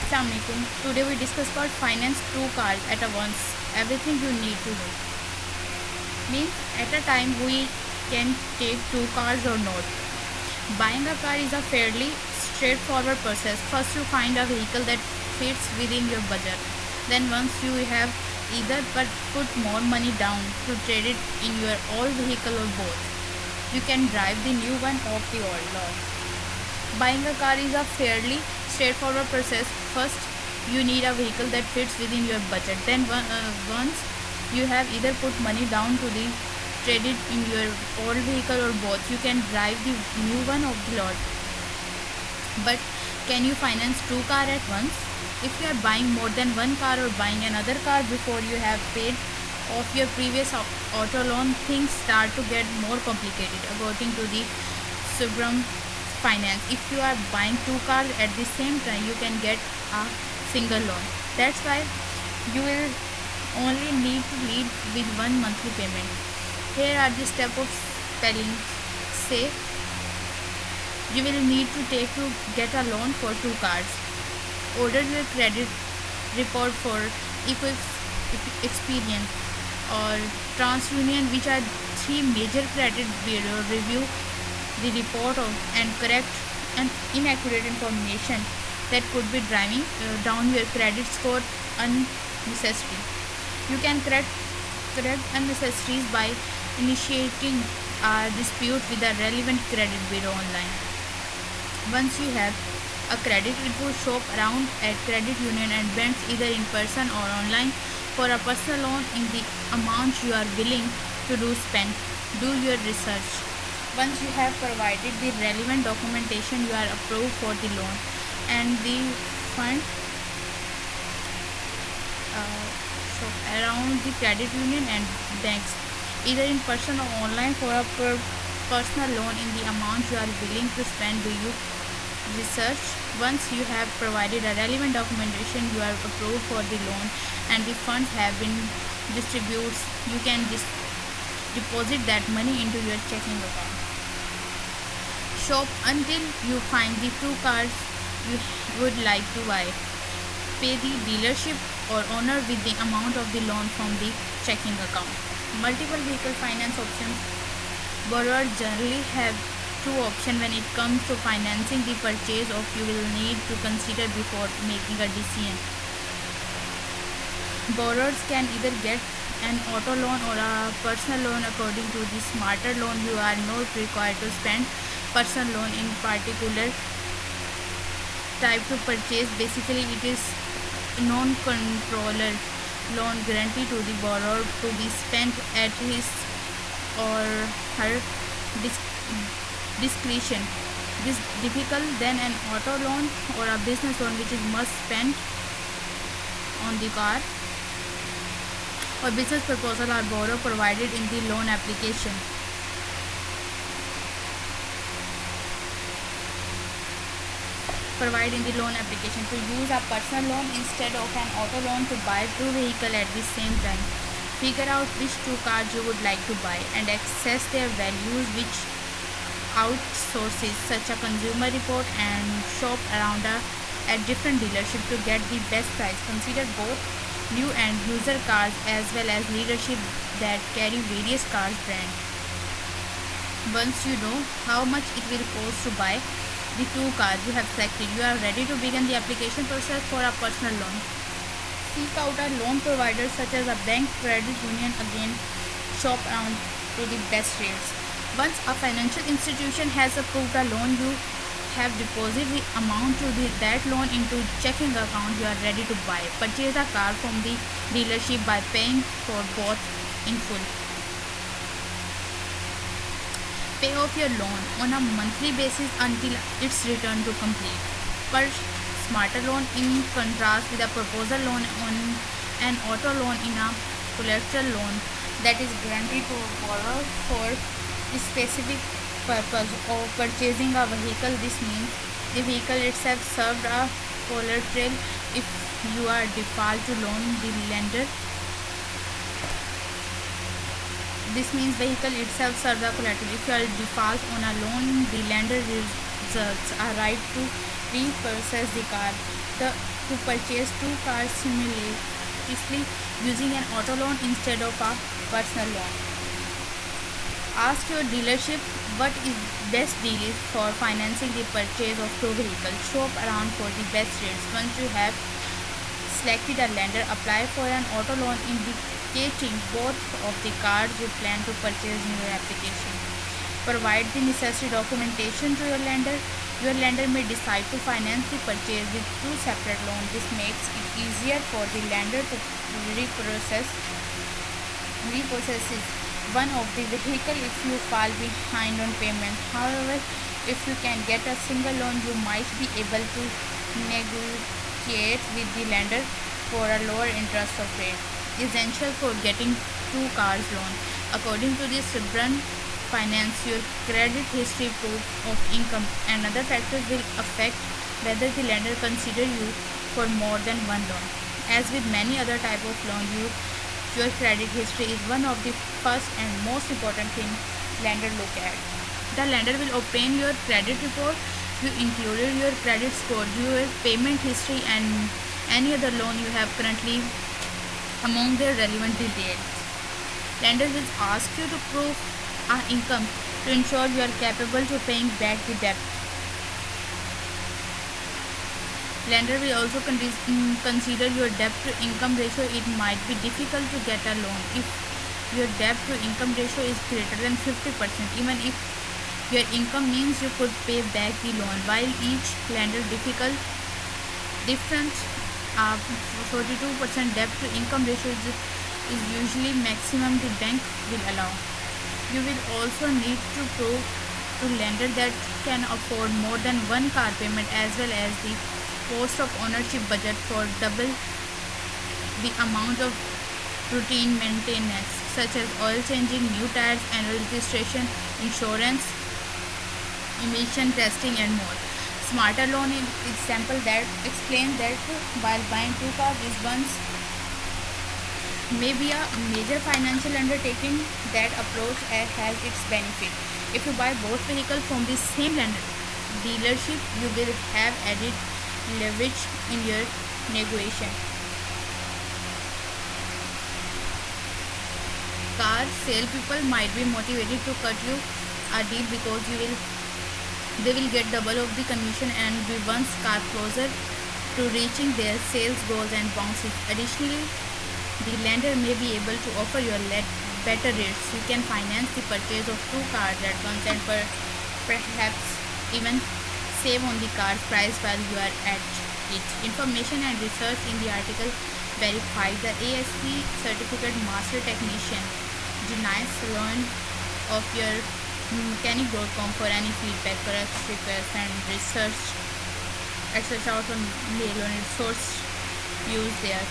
Assalamualaikum. Today we discuss about finance two cars at a once. Everything you need to know. Means at a time we can take two cars or not. Buying a car is a fairly straightforward process. First you find a vehicle that fits within your budget. Then once you have either but put more money down to trade it in your old vehicle or both, you can drive the new one off the old lot. Buying a car is a fairly straightforward process. First, you need a vehicle that fits within your budget. Then, once you have either put money down to the trade it in your old vehicle or both, you can drive the new one off the lot. But can you finance two cars at once? If you are buying more than one car or buying another car before you have paid off your previous auto loan, things start to get more complicated according to the Subram Finance. If you are buying two cars at the same time, you can get a single loan. That's why you will only need to lead with one monthly payment. Here are the steps of spelling. Say you will need to take to get a loan for two cars. Order your credit report for Experian or TransUnion, which are three major credit bureau. Review the report and correct and inaccurate information that could be driving down your credit score unnecessarily. You can correct unnecessaries by initiating a dispute with a relevant credit bureau online. Once you have a credit, it will shop around at credit union and banks either in person or online for a personal loan in the amount you are willing to spend. Do your research. Once you have provided the relevant documentation, you are approved for the loan and the fund shop around the credit union and banks either in person or online for a personal loan in the amount you are willing to spend. Do you research? Once you have provided a relevant documentation, you are approved for the loan and the funds have been distributed. You can deposit that money into your checking account. Shop until you find the two cars you would like to buy. Pay the dealership or owner with the amount of the loan from the checking account. Multiple vehicle finance options. Borrowers generally have two options when it comes to financing the purchase of you will need to consider before making a decision. Borrowers can either get an auto loan or a personal loan. According to the smarter loan, you are not required to spend personal loan in particular type to purchase. Basically, it is non-controller loan guarantee to the borrower to be spent at his or her discretion. This difficult than an auto loan or a business loan, which is must spend on the car or business proposal or borrow provided in the loan application. Provide in the loan application to use a personal loan instead of an auto loan to buy two vehicles at the same time. Figure out which two cars you would like to buy and access their values, which outsources such a consumer report and shop around at different dealerships to get the best price. Consider both new and user cars as well as leadership that carry various cars brands. Once you know how much it will cost to buy the two cars you have selected, you are ready to begin the application process for a personal loan. Seek out a loan provider such as a bank, credit union. Again, shop around to the best rates. Once a financial institution has approved a loan, you have deposited the amount to that loan into checking account. You are ready to buy. Purchase a car from the dealership by paying for both in full. Pay off your loan on a monthly basis until its return to complete. Per smarter loan, in contrast with a proposal loan on an auto loan in a collateral loan that is guaranteed to borrower for a specific purpose of purchasing a vehicle. This means the vehicle itself served a collateral if you are default to loan the lender. This means vehicle itself serves a collateral. If you are default on a loan, the lender reserves a right to repossess the car the to purchase two cars simultaneously using an auto loan instead of a personal loan. Ask your dealership what is best deal is for financing the purchase of two vehicles. Shop around for the best rates. Once you have selected a lender, apply for an auto loan indicating both of the cars you plan to purchase in your application. Provide the necessary documentation to your lender. Your lender may decide to finance the purchase with two separate loans. This makes it easier for the lender to reprocess one of the vehicle if you fall behind on payment. However, if you can get a single loan, you might be able to negotiate with the lender for a lower interest rate. Essential for getting two cars loan. According to the Subran Finance, your credit history, proof of income, and other factors will affect whether the lender consider you for more than one loan. As with many other type of loan, your credit history is one of the first and most important thing lender look at. The lender will obtain your credit report. You included your credit score, your payment history, and any other loan you have currently among their relevant details. Lender will ask you to prove an income to ensure you are capable to paying back the debt. Lender will also consider your debt to income ratio. It might be difficult to get a loan if your debt to income ratio is greater than 50%, even if your income means you could pay back the loan. While each lender difference, 42% debt to income ratio is usually maximum the bank will allow. You will also need to prove to lender that can afford more than one car payment, as well as the cost of ownership budget for double the amount of routine maintenance such as oil changing, new tires, annual registration, insurance, emission testing, and more. Smarter loan is example that explain that while buying two cars is once may be a major financial undertaking, that approach has its benefit. If you buy both vehicles from the same dealership, you will have added leverage in your negotiation. Car sale people might be motivated to cut you a deal because they will get double of the commission and be one car closer to reaching their sales goals and bounces. Additionally, the lender may be able to offer you better rates. You can finance the purchase of two cars at once and perhaps even save on the car price while you are at it. Information and research in the article verify the ASC certificate master technician denies loan of your mechanic.com for any feedback, correct requests, and research etc. Also mail on its source used there.